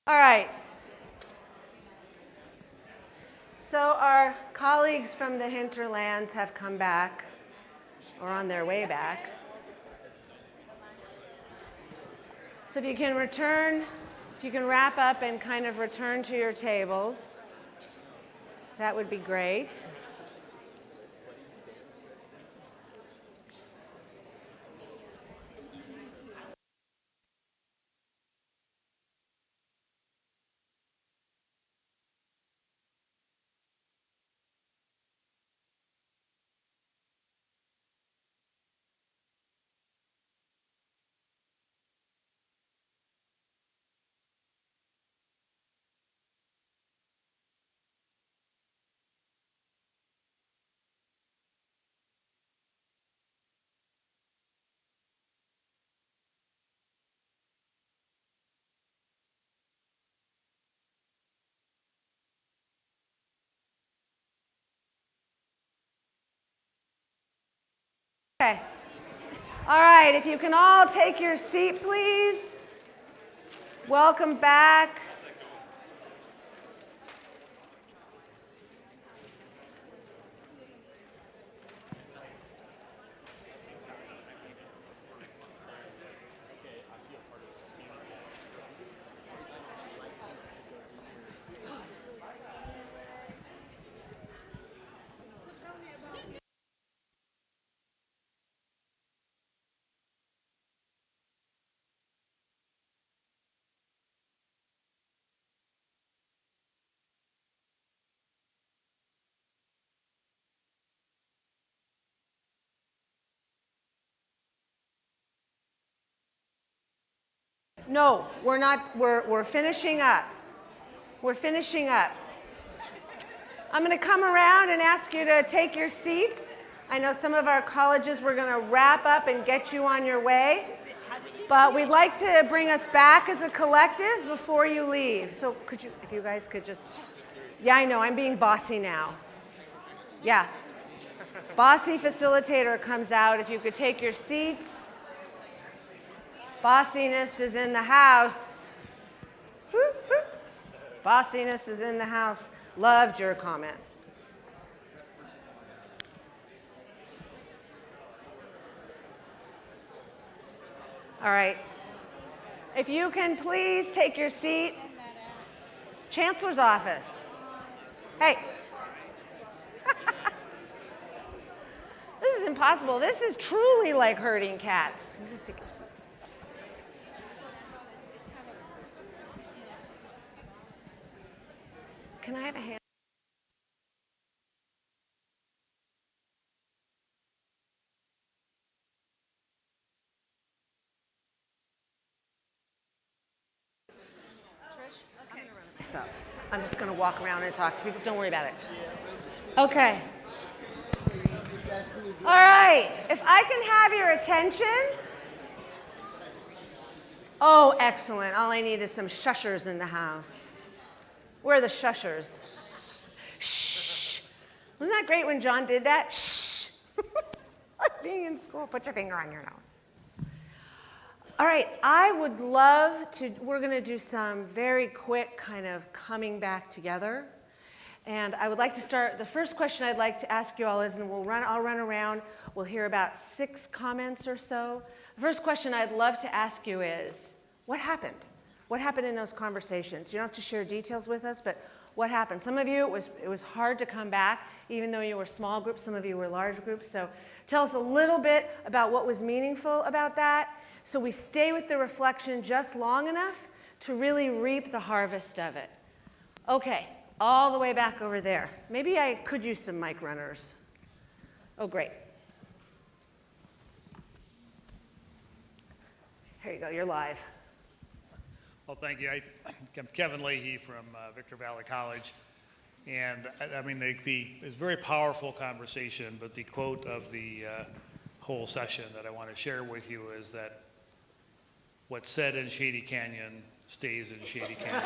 All right. So our colleagues from the hinterlands have come back, or on their way back. So if you can wrap up and kind of return to your tables, that would be great. Okay. All right, if you can all take your seat, please. Welcome back. No, we're not. We're finishing up. We're finishing up. I'm going to come around and ask you to take your seats. I know some of our colleges we're going to wrap up and get you on your way. But we'd like to bring us back as a collective before you leave. So could you, if you guys could just, yeah, I know, I'm being bossy now. Yeah. Bossy facilitator comes out. If you could take your seats. Bossiness is in the house. Whoop, whoop. Bossiness is in the house. Loved your comment. All right. If you can please take your seat. Chancellor's office. Hey. This is impossible. This is truly like herding cats. You guys take your seats. Can I have a hand? Myself. I'm just going to walk around and talk to people. Don't worry about it. Okay. All right. If I can have your attention. Oh, excellent. All I need is some shushers in the house. Where are the shushers? Shh. Wasn't that great when John did that? Shh. Like being in school. Put your finger on your nose. All right, I would love to, we're going to do some very quick kind of coming back together. And I would like to start, the first question I'd like to ask you all is, and I'll run around, we'll hear about 6 comments or so. The first question I'd love to ask you is, what happened? What happened in those conversations? You don't have to share details with us, but what happened? Some of you, it was hard to come back, even though you were small groups, some of you were large groups. So tell us a little bit about what was meaningful about that. So we stay with the reflection just long enough to really reap the harvest of it. Okay, all the way back over there. Maybe I could use some mic runners. Oh, great. Here you go, you're live. Well, thank you. I'm Kevin Leahy from Victor Valley College. And I mean, it's a very powerful conversation, but the quote of the whole session that I want to share with you is that what's said in Shady Canyon stays in Shady Canyon.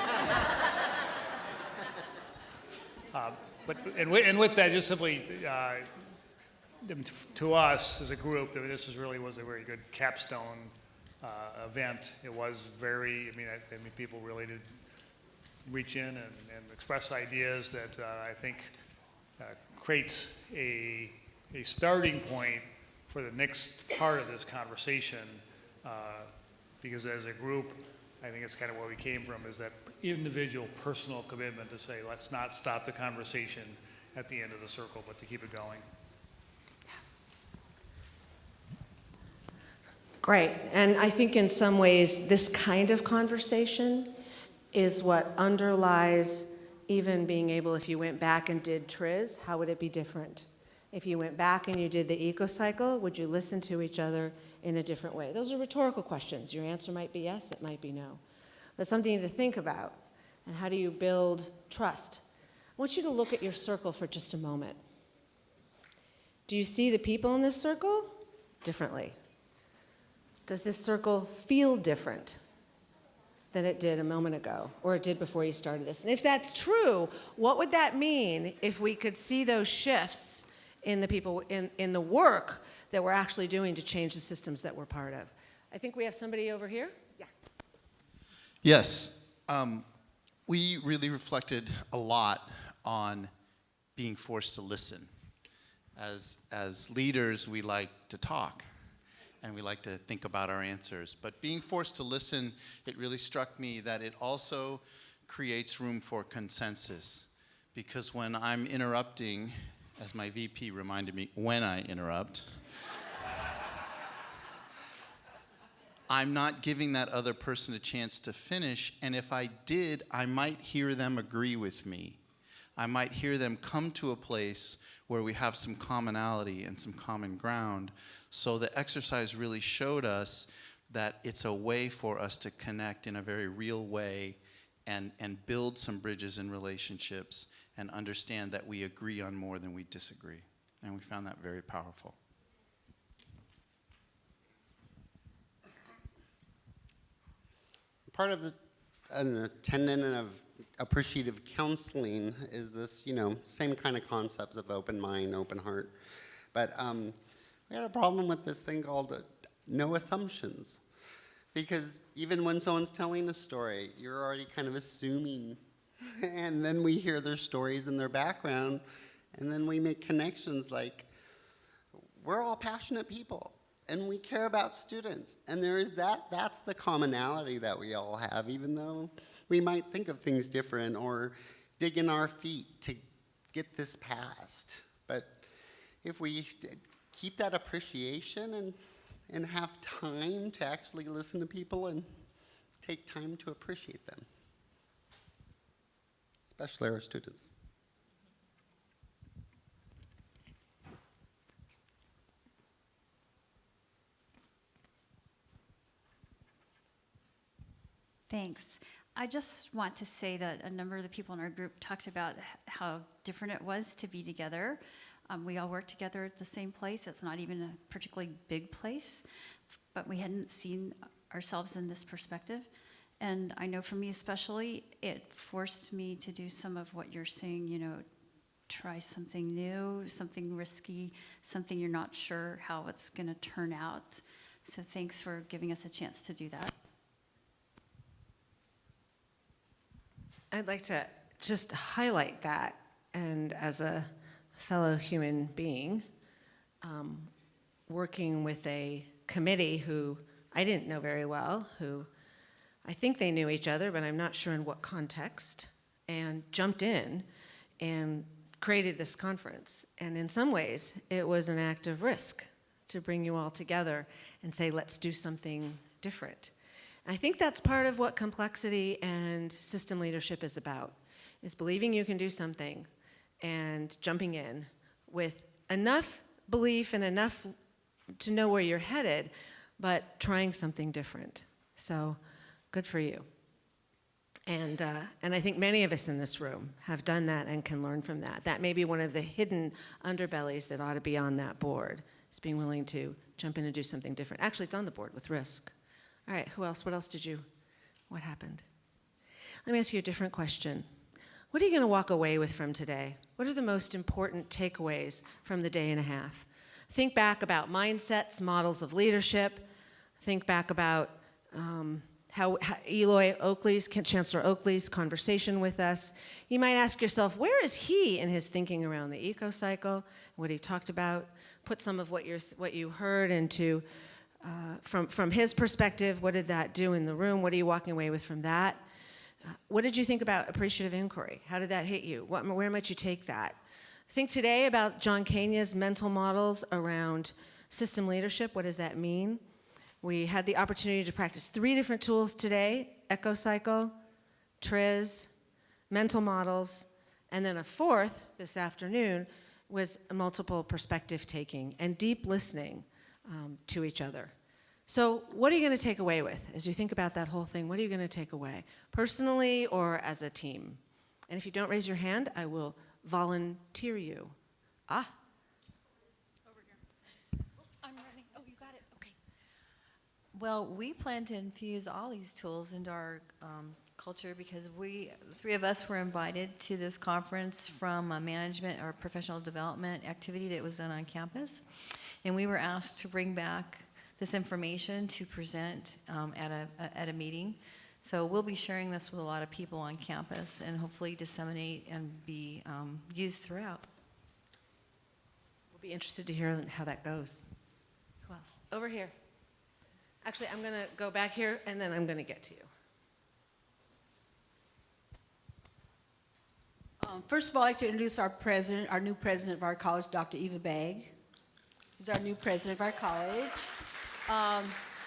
And with that, just simply to us as a group, this was a very good capstone event. It was very, I mean, people really did reach in and express ideas that I think creates a starting point for the next part of this conversation, because as a group, I think it's kind of where we came from, is that individual personal commitment to say, let's not stop the conversation at the end of the circle, but to keep it going. Great. And I think in some ways, this kind of conversation is what underlies even being able, if you went back and did TRIZ, how would it be different? If you went back and you did the eco-cycle, would you listen to each other in a different way? Those are rhetorical questions. Your answer might be yes, it might be no. But something to think about. And how do you build trust? I want you to look at your circle for just a moment. Do you see the people in this circle differently? Does this circle feel different than it did a moment ago, or it did before you started this? And if that's true, what would that mean if we could see those shifts in the people, in the work that we're actually doing to change the systems that we're part of? I think we have somebody over here. Yeah. Yes. We really reflected a lot on being forced to listen. As leaders, we like to talk, and we like to think about our answers. But being forced to listen, it really struck me that it also creates room for consensus. Because when I'm interrupting, as my VP reminded me, when I interrupt, I'm not giving that other person a chance to finish, and if I did, I might hear them agree with me. I might hear them come to a place where we have some commonality and some common ground. So the exercise really showed us that it's a way for us to connect in a very real way and build some bridges in relationships and understand that we agree on more than we disagree. And we found that very powerful. Part of an attendant of appreciative counseling is this, same kind of concepts of open mind, open heart. But we had a problem with this thing called no assumptions. Because even when someone's telling a story, you're already kind of assuming. And then we hear their stories and their background, and then we make connections like, we're all passionate people. And we care about students. And there is that's the commonality that we all have, even though we might think of things different or dig in our feet to get this passed. But if we keep that appreciation and have time to actually listen to people and take time to appreciate them, especially our students. Thanks. I just want to say that a number of the people in our group talked about how different it was to be together. We all work together at the same place. It's not even a particularly big place, but we hadn't seen ourselves in this perspective. And I know for me especially, it forced me to do some of what you're saying, try something new, something risky, something you're not sure how it's going to turn out. So thanks for giving us a chance to do that. I'd like to just highlight that, and as a fellow human being, working with a committee who I didn't know very well, who I think they knew each other, but I'm not sure in what context, and jumped in and created this conference. And in some ways, it was an act of risk to bring you all together and say, let's do something different. I think that's part of what complexity and system leadership is about, is believing you can do something and jumping in with enough belief and enough to know where you're headed, but trying something different. So good for you. And I think many of us in this room have done that and can learn from that. That may be one of the hidden underbellies that ought to be on that board, is being willing to jump in and do something different. Actually, it's on the board with risk. All right, who else? What happened? Let me ask you a different question. What are you going to walk away with from today? What are the most important takeaways from the day and a half? Think back about mindsets, models of leadership. Think back about how Chancellor Oakley's conversation with us, you might ask yourself, where is he in his thinking around the eco-cycle, what he talked about? Put some of what you heard into, from his perspective, what did that do in the room? What are you walking away with from that? What did you think about appreciative inquiry? How did that hit you? Where might you take that? Think today about John Kenya's mental models around system leadership. What does that mean? We had the opportunity to practice 3 different tools today: EcoCycle, TRIZ, mental models, and then a 4th this afternoon was multiple perspective taking and deep listening to each other. So what are you going to take away with as you think about that whole thing? What are you going to take away, personally or as a team? And if you don't raise your hand, I will volunteer you. Over here. Oh, I'm running. Oh, you got it. Okay. Well, we plan to infuse all these tools into our culture because the 3 of us were invited to this conference from a management or professional development activity that was done on campus. And we were asked to bring back this information to present at a meeting. So we'll be sharing this with a lot of people on campus and hopefully disseminate and be used throughout. We'll be interested to hear how that goes. Who else? Over here. Actually, I'm going to go back here, and then I'm going to get to you. First of all, I'd like to introduce our president, our new president of our college, Dr. Eva Bagg. She's our new president of our college.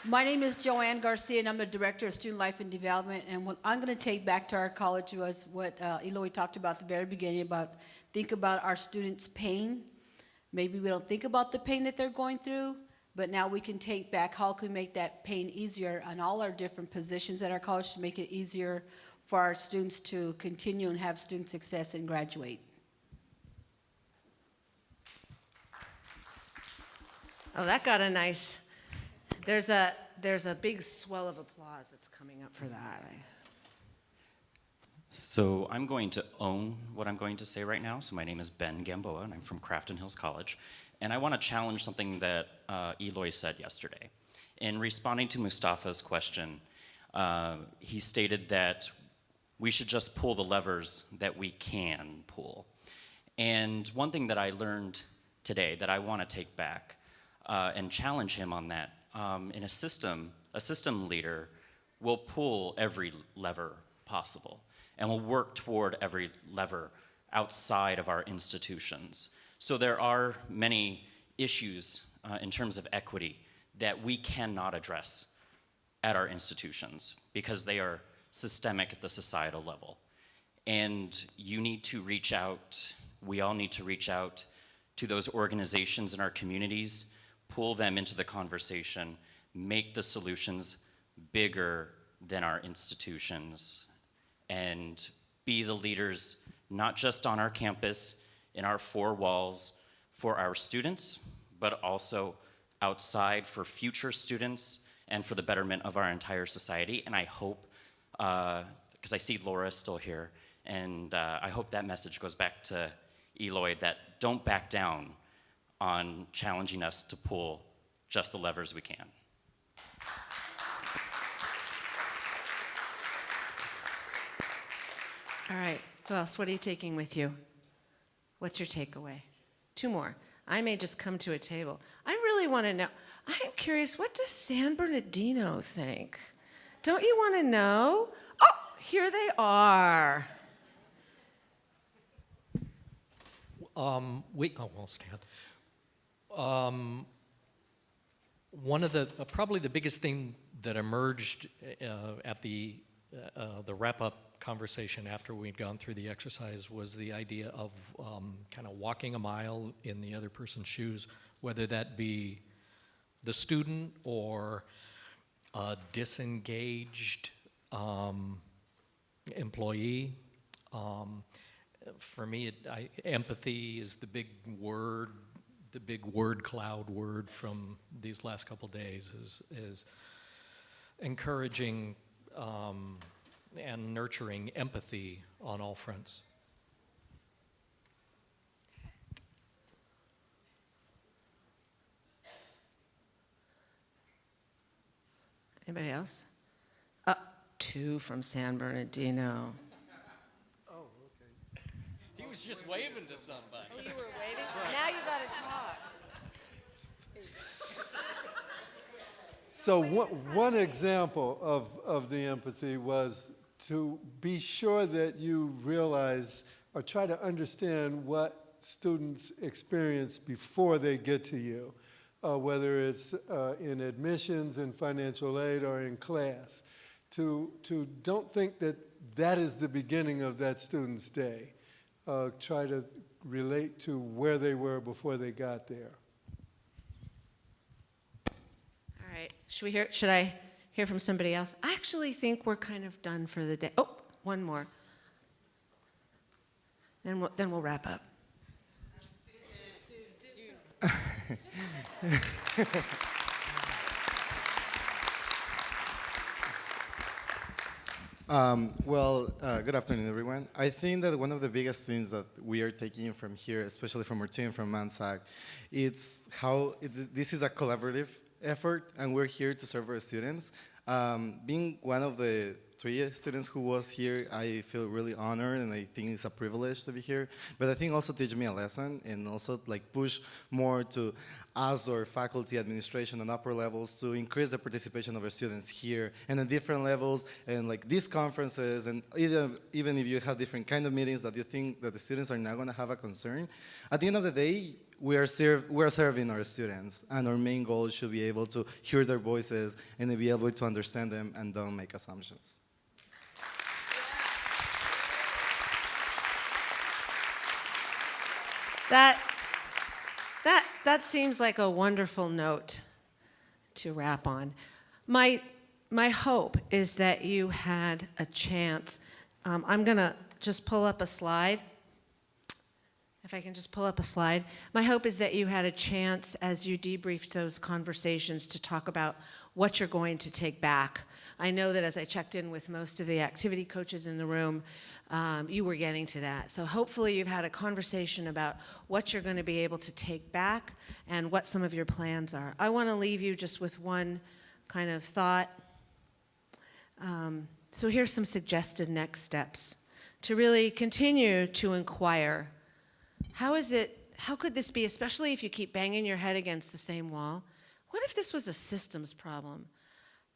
My name is Joanne Garcia, and I'm the Director of Student Life and Development. And what I'm going to take back to our college was what Eloy talked about at the very beginning about think about our students' pain. Maybe we don't think about the pain that they're going through, but now we can take back how can we make that pain easier on all our different positions at our college to make it easier for our students to continue and have student success and graduate. Oh, that got a nice... There's a big swell of applause that's coming up for that. So I'm going to own what I'm going to say right now. So my name is Ben Gamboa, and I'm from Crafton Hills College. And I want to challenge something that Eloy said yesterday. In responding to Mustafa's question, he stated that we should just pull the levers that we can pull. And one thing that I learned today that I want to take back and challenge him on that, in a system leader will pull every lever possible and will work toward every lever outside of our institutions. So there are many issues in terms of equity that we cannot address at our institutions because they are systemic at the societal level. And you need to reach out, we all need to reach out to those organizations in our communities, pull them into the conversation, make the solutions bigger than our institutions, and be the leaders, not just on our campus, in our 4 walls, for our students, but also outside for future students and for the betterment of our entire society. And I hope, because I see Laura still here, and I hope that message goes back to Eloy that don't back down on challenging us to pull just the levers we can. All right, who else? What are you taking with you? What's your takeaway? 2 more. I may just come to a table. I really want to know. I'm curious, what does San Bernardino think? Don't you want to know? Oh, here they are. We'll stand. One of the probably the biggest thing that emerged at the wrap-up conversation after we'd gone through the exercise was the idea of kind of walking a mile in the other person's shoes, whether that be the student or a disengaged employee. For me, empathy is the big word cloud word from these last couple days is encouraging and nurturing empathy on all fronts. Anybody else? 2 from San Bernardino. He was just waving to somebody. Oh, you were waiting? Now you got to talk. So one example of the empathy was to be sure that you realize or try to understand what students experience before they get to you, whether it's in admissions, in financial aid, or in class. To don't think that that is the beginning of that student's day. Try to relate to where they were before they got there. All right. Should I hear from somebody else? I actually think we're kind of done for the day. Oh, one more. Then we'll wrap up. Good afternoon, everyone. I think that one of the biggest things that we are taking from here, especially from our team from MANSAC, it's how this is a collaborative effort, and we're here to serve our students. Being one of the 3 students who was here, I feel really honored, and I think it's a privilege to be here. But I think also teach me a lesson, and also like push more to us or faculty, administration, and upper levels to increase the participation of our students here and at different levels, and like these conferences, and even if you have different kind of meetings that you think that the students are not going to have a concern, at the end of the day, we are serving our students, and our main goal should be able to hear their voices and to be able to understand them and don't make assumptions. That seems like a wonderful note to wrap on. My hope is that you had a chance. I'm going to just pull up a slide. If I can just pull up a slide. My hope is that you had a chance as you debriefed those conversations to talk about what you're going to take back. I know that as I checked in with most of the activity coaches in the room, you were getting to that. So hopefully you've had a conversation about what you're going to be able to take back and what some of your plans are. I want to leave you just with one kind of thought. So here's some suggested next steps to really continue to inquire. How could this be, especially if you keep banging your head against the same wall? What if this was a systems problem?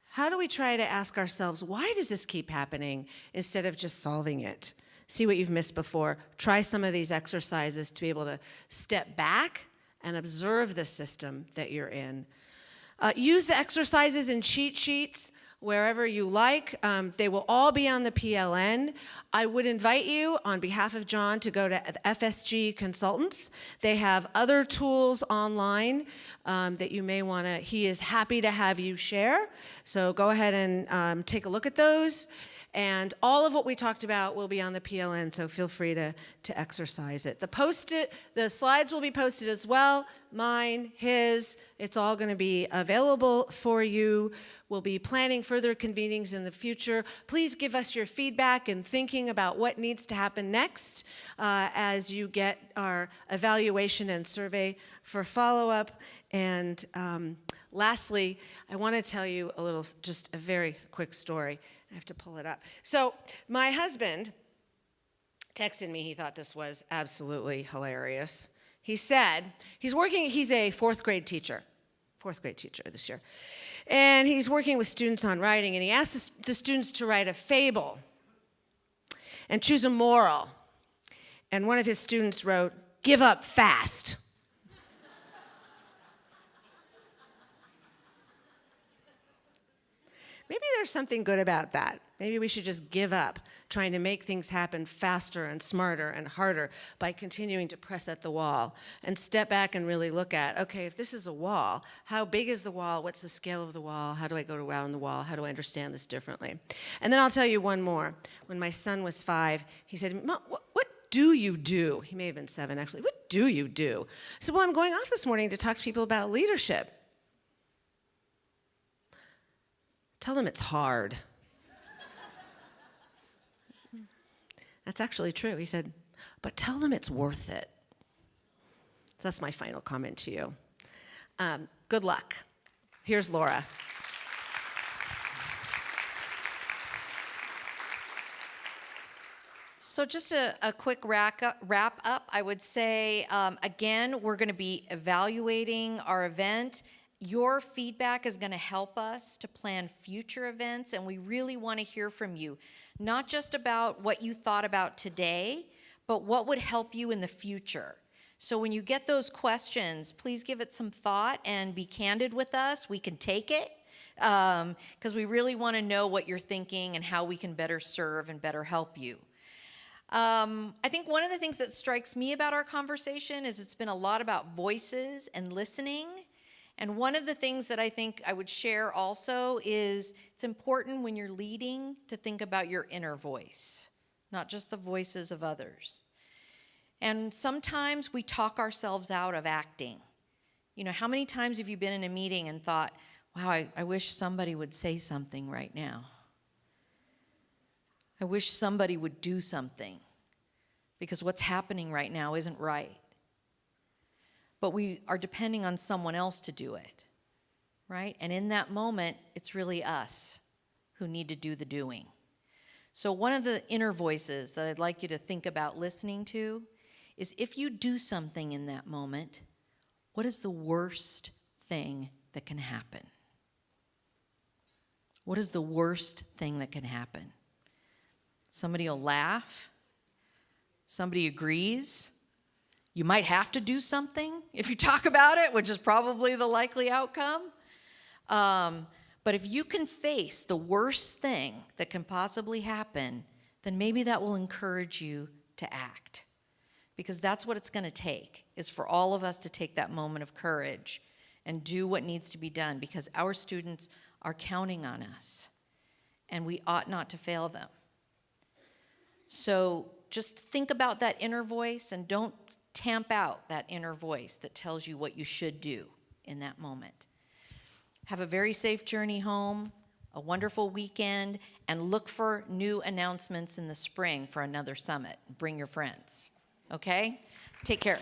How do we try to ask ourselves, why does this keep happening, instead of just solving it? See what you've missed before. Try some of these exercises to be able to step back and observe the system that you're in. Use the exercises and cheat sheets wherever you like. They will all be on the PLN. I would invite you, on behalf of John, to go to FSG Consultants. They have other tools online that you may want to, he is happy to have you share. So go ahead and take a look at those. And all of what we talked about will be on the PLN, so feel free to exercise it. The slides will be posted as well, mine, his. It's all going to be available for you. We'll be planning further convenings in the future. Please give us your feedback and thinking about what needs to happen next as you get our evaluation and survey for follow-up. And lastly, I want to tell you just a very quick story. I have to pull it up. So my husband texted me. He thought this was absolutely hilarious. He said, he's a fourth grade teacher this year. And he's working with students on writing, and he asked the students to write a fable and choose a moral. And one of his students wrote, "Give up fast." Maybe there's something good about that. Maybe we should just give up trying to make things happen faster and smarter and harder by continuing to press at the wall and step back and really look at, okay, if this is a wall, how big is the wall? What's the scale of the wall? How do I go around the wall? How do I understand this differently? And then I'll tell you one more. When my son was 5, he said, "Mom, what do you do?" He may have been 7, actually. "What do you do?" I said, "Well, I'm going off this morning to talk to people about leadership." Tell them it's hard. That's actually true. He said, "But tell them it's worth it." So that's my final comment to you. Good luck. Here's Laura. So just a quick wrap up, I would say, again, we're going to be evaluating our event. Your feedback is going to help us to plan future events, and we really want to hear from you, not just about what you thought about today, but what would help you in the future. So when you get those questions, please give it some thought and be candid with us. We can take it, because we really want to know what you're thinking and how we can better serve and better help you. I think one of the things that strikes me about our conversation is it's been a lot about voices and listening. And one of the things that I think I would share also is it's important when you're leading to think about your inner voice, not just the voices of others. And sometimes we talk ourselves out of acting. You know, how many times have you been in a meeting and thought, wow, I wish somebody would say something right now. I wish somebody would do something, because what's happening right now isn't right. But we are depending on someone else to do it, right? And in that moment, it's really us who need to do the doing. So one of the inner voices that I'd like you to think about listening to is, if you do something in that moment, what is the worst thing that can happen? What is the worst thing that can happen? Somebody will laugh. Somebody agrees. You might have to do something if you talk about it, which is probably the likely outcome. But if you can face the worst thing that can possibly happen, then maybe that will encourage you to act. Because that's what it's going to take, is for all of us to take that moment of courage and do what needs to be done, because our students are counting on us, and we ought not to fail them. So just think about that inner voice, and don't tamp out that inner voice that tells you what you should do in that moment. Have a very safe journey home, a wonderful weekend, and look for new announcements in the spring for another summit. Bring your friends, okay? Take care.